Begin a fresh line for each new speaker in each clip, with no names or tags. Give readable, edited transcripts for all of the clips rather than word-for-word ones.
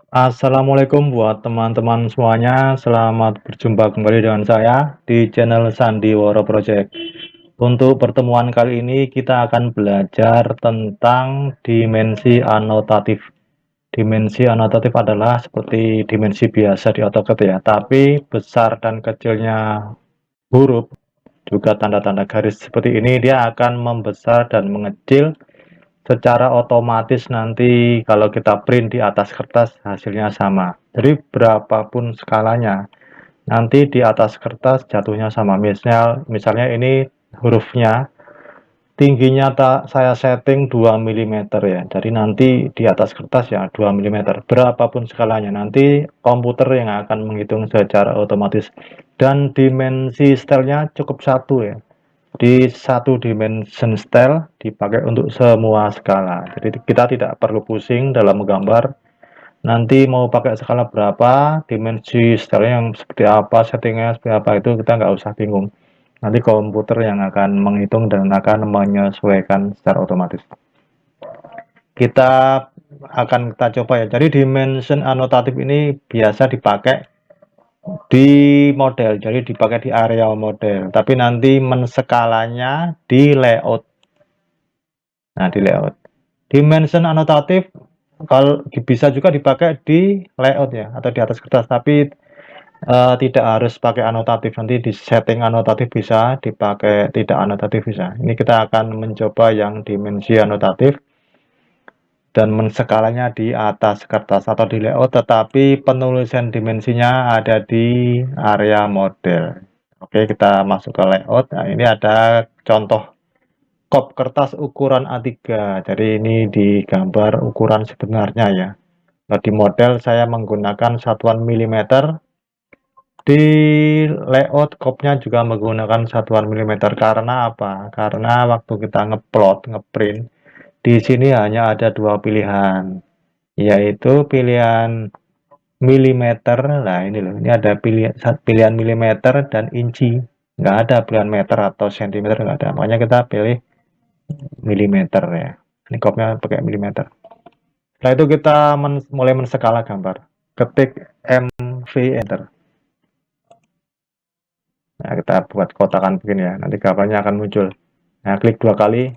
Assalamualaikum buat teman-teman semuanya. Selamat berjumpa kembali dengan saya di channel Sandiwara Project. Untuk pertemuan kali ini kita akan belajar tentang dimensi anotatif. Dimensi anotatif adalah seperti dimensi biasa di AutoCAD ya, tapi besar dan kecilnya huruf juga tanda-tanda garis seperti ini dia akan membesar dan mengecil secara otomatis. Nanti kalau kita print di atas kertas hasilnya sama, jadi berapapun skalanya nanti di atas kertas jatuhnya sama. Misalnya ini hurufnya tingginya saya setting 2 mm ya, jadi nanti di atas kertas ya 2 mm berapapun skalanya, nanti komputer yang akan menghitung secara otomatis. Dan dimensi stylenya cukup satu ya, di satu dimension style dipakai untuk semua skala. Jadi kita tidak perlu pusing dalam menggambar. Nanti mau pakai skala berapa, dimensi style yang seperti apa, settingnya seperti apa, itu kita nggak usah bingung. Nanti komputer yang akan menghitung dan akan menyesuaikan secara otomatis. Kita kita coba ya. Jadi dimension anotatif ini biasa dipakai di model, jadi dipakai di area model, tapi nanti menskalanya di layout. Nah, di layout. Dimension anotatif kalau bisa juga dipakai di layout ya, atau di atas kertas, tapi tidak harus pakai anotatif. Nanti di setting anotatif bisa, dipakai tidak anotatif bisa. Ini kita akan mencoba yang dimensi anotatif dan menskalanya di atas kertas atau di layout, tetapi penulisan dimensinya ada di area model. Oke, kita masuk ke layout. Nah, ini ada contoh kop kertas ukuran A3. Jadi ini digambar ukuran sebenarnya ya. Nah, di model saya menggunakan satuan milimeter. Di layout kopnya juga menggunakan satuan milimeter. Karena apa? Karena waktu kita ngeplot, ngeprint, di sini hanya ada dua pilihan, yaitu pilihan milimeter. Nah ini loh, ini ada pilihan milimeter dan inci. Nggak ada pilihan meter atau sentimeter, nggak ada. Makanya kita pilih milimeter ya. Ini kopnya pakai milimeter. Setelah itu kita mulai menskala gambar. Ketik MV Enter. Nah, kita buat kotakan begini ya. Nanti gambarnya akan muncul. Nah, klik dua kali.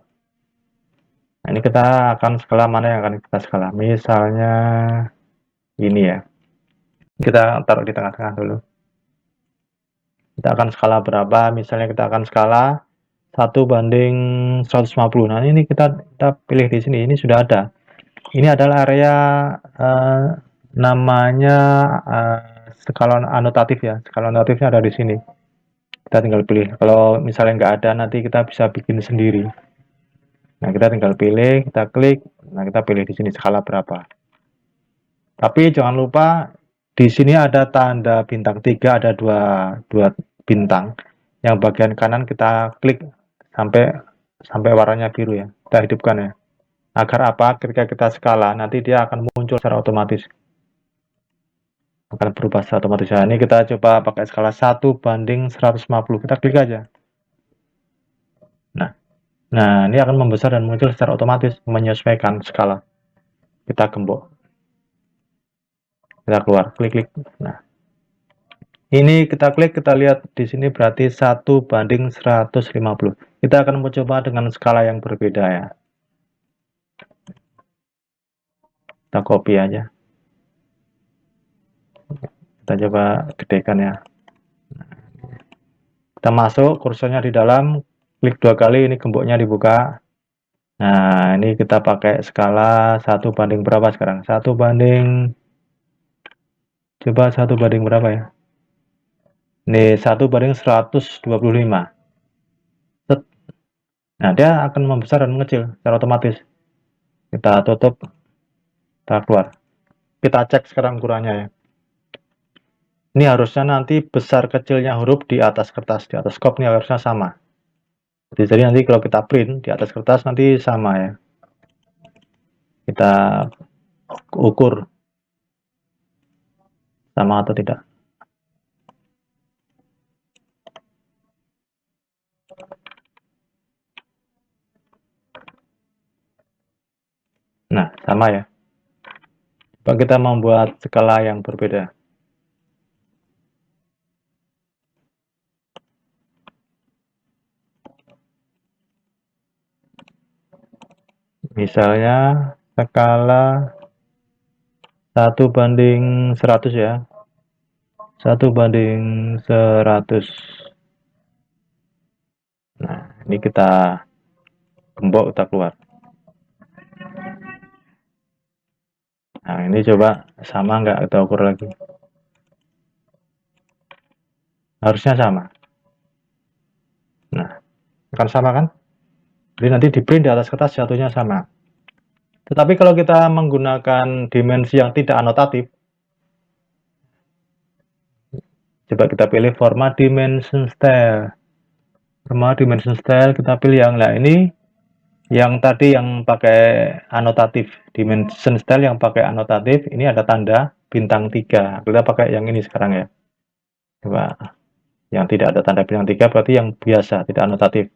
Nah, ini kita akan skala mana yang akan kita skala. Misalnya ini ya. Kita taruh di tengah-tengah dulu. Kita akan skala berapa? Misalnya kita akan skala 1:150. Nah, ini kita pilih di sini. Ini sudah ada. Ini adalah area namanya skala anotatif ya. Skala anotatifnya ada di sini. Kita tinggal pilih. Kalau misalnya nggak ada, nanti kita bisa bikin sendiri. Nah, kita tinggal pilih, kita klik. Nah, kita pilih di sini skala berapa. Tapi jangan lupa di sini ada tanda bintang 3, ada dua bintang. Yang bagian kanan kita klik sampai warnanya biru ya. Kita hidupkan ya. Agar apa? Ketika kita skala, nanti dia akan muncul secara otomatis. Akan berubah secara otomatis. Nah, ini kita coba pakai skala 1:150. Kita klik aja. Nah, ini akan membesar dan muncul secara otomatis, menyesuaikan skala. Kita gembok. Kita keluar, klik. Nah, ini kita klik, kita lihat di sini berarti 1:150. Kita akan mencoba dengan skala yang berbeda ya. Kita copy aja. Kita coba gedekan ya. Kita masuk, kursornya di dalam, klik dua kali, ini gemboknya dibuka. Nah, ini kita pakai skala 1 banding berapa sekarang? Coba 1 banding berapa ya? Ini 1:125. Nah, dia akan membesar dan mengecil secara otomatis. Kita tutup, kita keluar. Kita cek sekarang ukurannya ya. Ini harusnya nanti besar kecilnya huruf di atas kertas, di atas kop ini harusnya sama. Jadi nanti kalau kita print di atas kertas nanti sama ya. Kita ukur sama atau tidak. Nah, sama ya. Coba kita membuat skala yang berbeda. Misalnya skala 1:100 ya. 1:100. Nah, ini kita gembok, kita keluar. Nah, ini coba sama nggak, kita ukur lagi. Harusnya sama. Nah, akan sama kan? Jadi nanti di print di atas kertas jatuhnya sama. Tetapi kalau kita menggunakan dimensi yang tidak anotatif, coba kita pilih format dimension style. Format dimension style, kita pilih yang lah ini, yang tadi yang pakai anotatif. Dimension style yang pakai anotatif, ini ada tanda bintang 3. Kita pakai yang ini sekarang ya. Coba yang tidak ada tanda bintang 3 berarti yang biasa, tidak anotatif.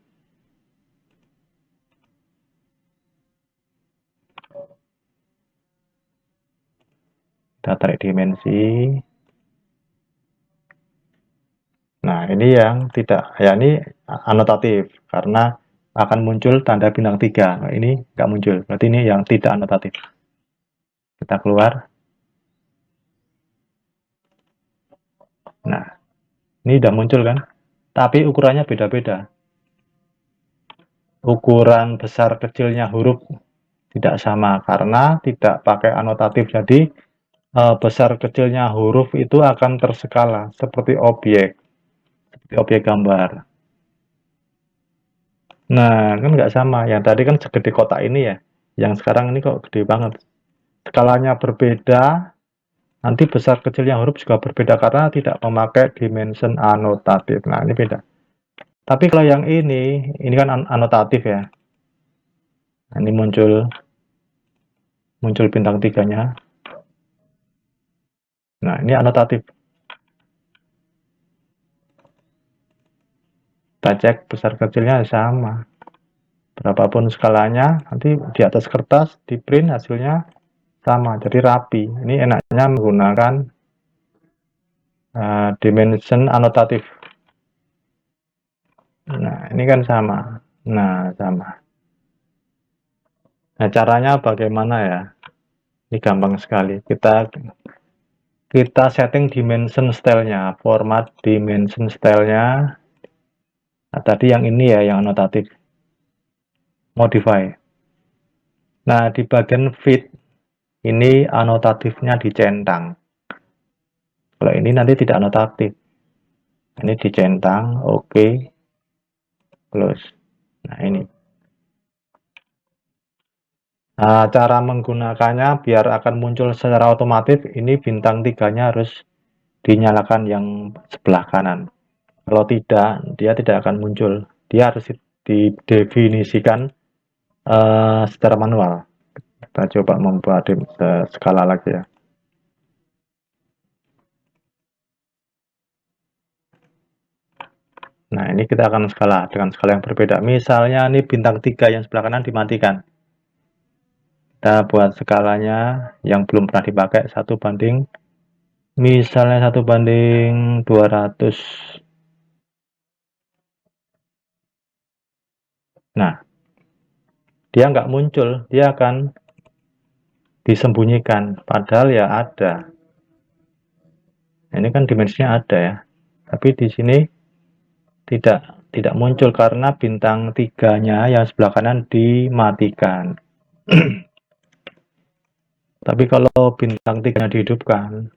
Kita tarik dimensi. Nah, ini yang tidak, ya ini anotatif karena akan muncul tanda bintang 3. Nah, ini nggak muncul, berarti ini yang tidak anotatif. Kita keluar. Nah, ini udah muncul kan? Tapi ukurannya beda-beda. Ukuran besar kecilnya huruf tidak sama karena tidak pakai anotatif. Jadi besar kecilnya huruf itu akan terskala seperti objek gambar. Nah, kan nggak sama. Yang tadi kan segede kotak ini ya. Yang sekarang ini kok gede banget. Skalanya berbeda, nanti besar kecilnya huruf juga berbeda karena tidak memakai dimension anotatif. Nah, ini beda. Tapi kalau yang ini kan anotatif ya. Nah, ini muncul bintang 3-nya. Nah, ini anotatif. Kita cek besar kecilnya sama. Berapapun skalanya, nanti di atas kertas, di print hasilnya sama. Jadi rapi. Ini enaknya menggunakan dimension anotatif. Nah, ini kan sama. Nah, sama. Nah, caranya bagaimana ya? Ini gampang sekali. Kita setting dimension style-nya, format dimension style-nya. Nah, tadi yang ini ya, yang anotatif. Modify. Nah, di bagian fit, ini anotatifnya dicentang. Kalau ini nanti tidak anotatif. Ini dicentang, oke, close. Nah, ini. Nah, cara menggunakannya biar akan muncul secara otomatis, ini bintang 3-nya harus dinyalakan yang sebelah kanan. Kalau tidak, dia tidak akan muncul. Dia harus didefinisikan secara manual. Kita coba membuat skala lagi ya. Nah, ini kita akan skala dengan skala yang berbeda. Misalnya ini bintang 3 yang sebelah kanan dimatikan. Kita buat skalanya yang belum pernah dipakai, misalnya 1:200. Nah, dia nggak muncul, dia akan disembunyikan. Padahal ya ada. Nah, ini kan dimensinya ada ya. Tapi di sini tidak muncul karena bintang 3-nya yang sebelah kanan dimatikan. Tapi kalau bintang 3-nya dihidupkan,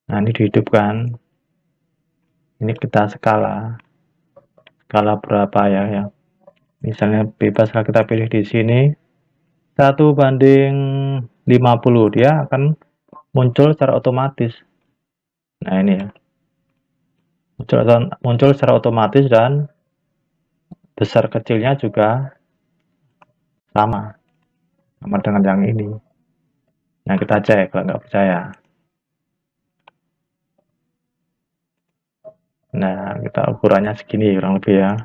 nah ini dihidupkan, ini kita skala berapa ya, misalnya bebas kita pilih di sini 1:50, dia akan muncul secara otomatis. Nah, ini ya, muncul secara otomatis dan besar kecilnya juga sama dengan yang ini. Nah, kita cek kalau nggak percaya. Nah, kita ukurannya segini kurang lebih ya.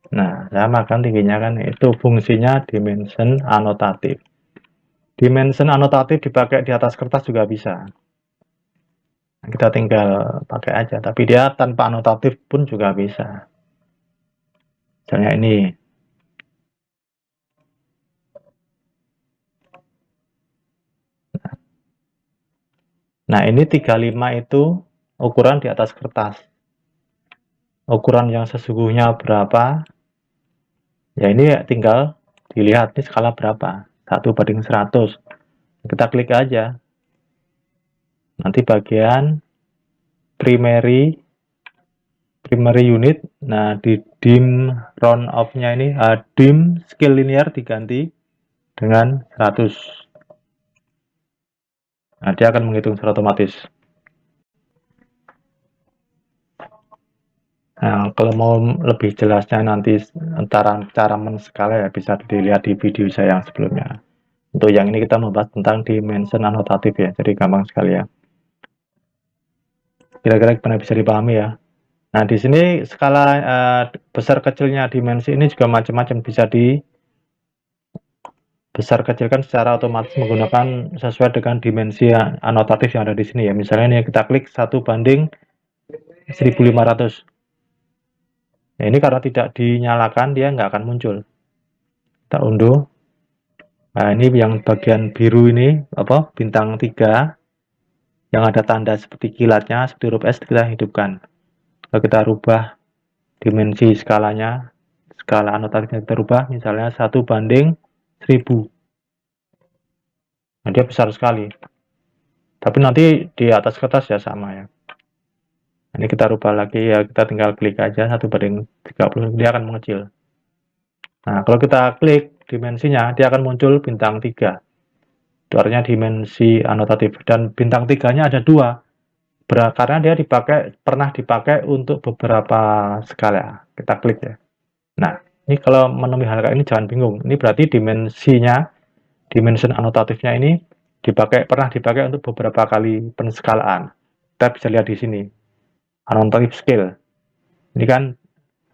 Nah, sama kan tingginya kan, itu fungsinya dimension anotatif. Dimension anotatif dipakai di atas kertas juga bisa. Kita tinggal pakai aja, tapi dia tanpa anotatif pun juga bisa. Misalnya ini. Nah, ini 35 itu ukuran di atas kertas. Ukuran yang sesungguhnya berapa? Ya ini tinggal dilihat ini skala berapa. 1/100. Kita klik aja. Nanti bagian primary unit. Nah, di dim round off-nya ini dim scale linear diganti dengan 100. Nah, dia akan menghitung secara otomatis. Nah, kalau mau lebih jelasnya nanti antara cara men-skala ya bisa dilihat di video saya yang sebelumnya. Untuk yang ini kita membahas tentang dimension anotatif ya, jadi gampang sekali ya. Kira-kira gimana, bisa dipahami ya? Nah, di sini skala besar kecilnya dimensi ini juga macam-macam, bisa dibesar kecilkan secara otomatis menggunakan sesuai dengan dimensi anotatif yang ada di sini ya. Misalnya ini kita klik 1/1500. Nah, ini karena tidak dinyalakan dia nggak akan muncul. Kita unduh. Nah, ini yang bagian biru ini apa? Bintang 3 yang ada tanda seperti kilatnya, seperti huruf S, kita hidupkan. Kalau kita rubah dimensi skalanya, skala anotatifnya kita rubah, misalnya 1/1000. Nah, dia besar sekali. Tapi nanti di atas kertas ya sama ya. Ini kita rubah lagi ya, kita tinggal klik aja 1/30, dia akan mengecil. Nah, kalau kita klik dimensinya, dia akan muncul bintang 3. Itu artinya dimensi anotatif. Dan bintang 3-nya ada 2. Karena dia pernah dipakai untuk beberapa skala. Kita klik ya. Nah, ini kalau menemui hal kayak ini jangan bingung. Ini berarti dimension anotatifnya ini pernah dipakai untuk beberapa kali penskalaan. Kita bisa lihat di sini. Anotatif scale. Ini kan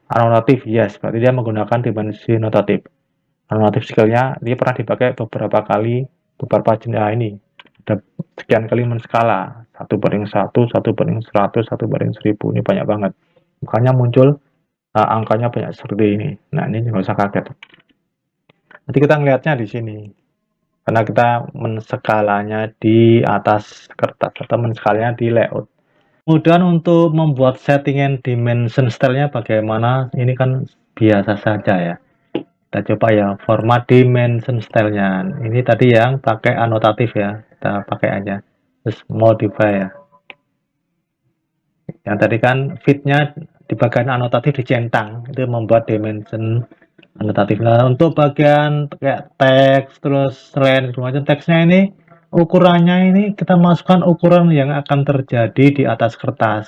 anotatif, yes, berarti dia menggunakan dimensi anotatif. Anotatif scale-nya dia pernah dipakai beberapa kali, beberapa jenis ini. Ada sekian kali menskala, 1/1, 1/100, 1/1000, ini banyak banget. Makanya muncul angkanya banyak seperti ini. Nah, ini nggak usah kaget. Nanti kita ngelihatnya di sini. Karena kita menskalanya di atas kertas atau menskalanya di layout. Kemudian untuk membuat settingan dimension style-nya bagaimana? Ini kan biasa saja ya. Kita coba ya format dimension style-nya. Ini tadi yang pakai anotatif ya. Kita pakai aja. Terus modify ya. Yang tadi kan fit-nya di bagian anotatif dicentang. Itu membuat dimension anotatif. Nah, untuk bagian kayak teks terus line semacam teksnya ini ukurannya ini kita masukkan ukuran yang akan terjadi di atas kertas.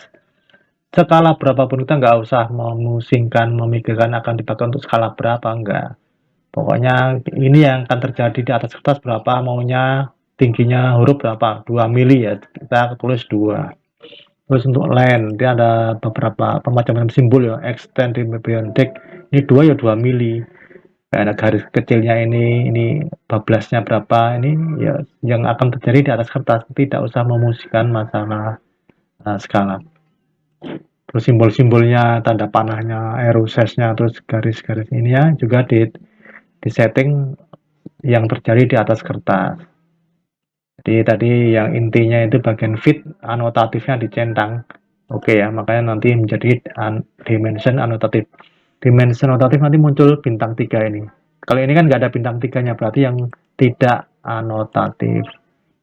Skala berapapun kita nggak usah memusingkan, memikirkan akan dipakai untuk skala berapa, enggak. Pokoknya ini yang akan terjadi di atas kertas berapa, maunya tingginya huruf berapa, 2 mili ya, kita tulis 2. Terus untuk line, dia ada beberapa macam-macam simbol ya, extend, beyond deck, ini 2 ya 2 mili. Ada garis kecilnya ini bablasnya berapa, ini ya yang akan terjadi di atas kertas, tidak usah memusingkan masalah skala. Terus simbol-simbolnya, tanda panahnya, arrow size-nya, terus garis-garis ini ya juga di setting yang terjadi di atas kertas. Jadi tadi yang intinya itu bagian fit anotatifnya dicentang. Oke ya, makanya nanti menjadi dimension anotatif. Dimension anotatif nanti muncul bintang 3 ini. Kalau ini kan nggak ada bintang 3-nya, berarti yang tidak anotatif.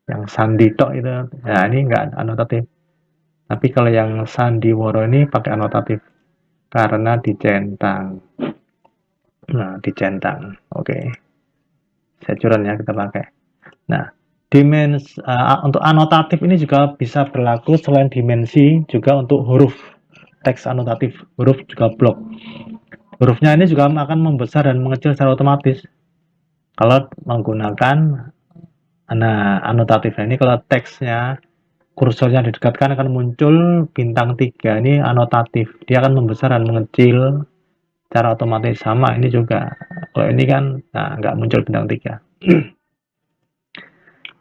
Yang sandi tok itu, nah ini nggak anotatif. Tapi kalau yang sandiwara ini pakai anotatif karena dicentang. Nah, dicentang. Oke. Securan ya kita pakai. Nah, untuk anotatif ini juga bisa berlaku selain dimensi juga untuk huruf. Teks anotatif, huruf juga blok. Hurufnya ini juga akan membesar dan mengecil secara otomatis. Kalau menggunakan anotatifnya ini, kalau teksnya kursornya didekatkan akan muncul bintang 3 ini anotatif. Dia akan membesar dan mengecil secara otomatis. Sama ini juga, kalau ini kan nah nggak muncul bintang 3.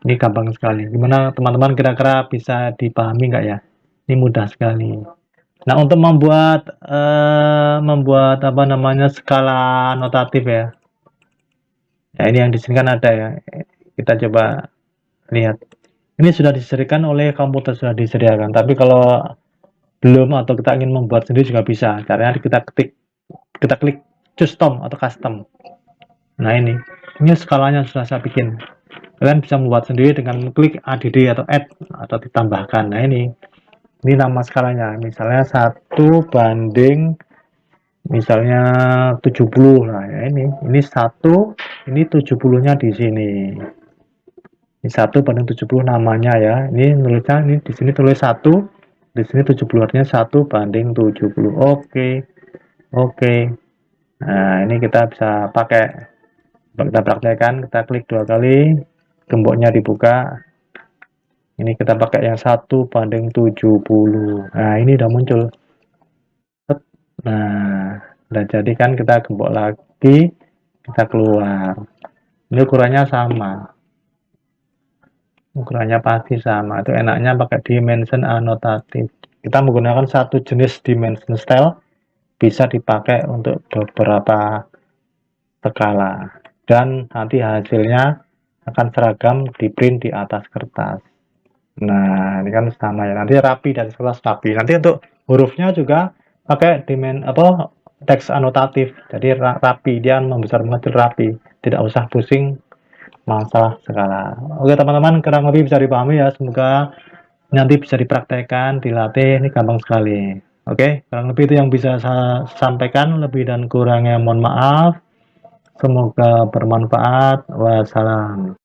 Ini gampang sekali. Gimana teman-teman, kira-kira bisa dipahami nggak ya? Ini mudah sekali. Nah, untuk membuat apa namanya, skala notatif ya. Nah, ini yang di sini kan ada ya. Kita coba lihat. Ini sudah disediakan oleh komputer, sudah disediakan. Tapi kalau belum atau kita ingin membuat sendiri juga bisa. Caranya kita klik custom atau custom. Nah, ini skalanya sudah saya bikin. Kalian bisa membuat sendiri dengan klik add atau add atau ditambahkan. Nah, ini nama skalanya. Misalnya 1 banding misalnya 70. Nah, ya ini 1, ini 70-nya di sini. Ini 1 banding 70 namanya ya. Ini nulisnya ini di sini tulis 1, di sini 70, artinya 1 banding 70. Oke. Oke. Nah, ini kita bisa pakai. Kita praktekkan, kita klik 2 kali, gemboknya dibuka. Ini kita pakai yang 1 banding 70. Nah, ini udah muncul. Nah, udah jadi kan, kita gembok lagi, kita keluar. Ini ukurannya sama. Ukurannya pasti sama. Itu enaknya pakai dimension anotatif. Kita menggunakan satu jenis dimension style, bisa dipakai untuk beberapa skala. Dan nanti hasilnya akan seragam di print di atas kertas. Nah, ini kan sama ya. Nanti rapi dan sekelas rapi. Nanti untuk hurufnya juga pakai teks anotatif. Jadi rapi, dia membesar mengecil rapi. Tidak usah pusing masalah skala. Oke teman-teman, kurang lebih bisa dipahami ya. Semoga nanti bisa dipraktekkan, dilatih. Ini gampang sekali. Oke, kurang lebih itu yang bisa saya sampaikan. Lebih dan kurangnya mohon maaf. Semoga bermanfaat. Wassalam.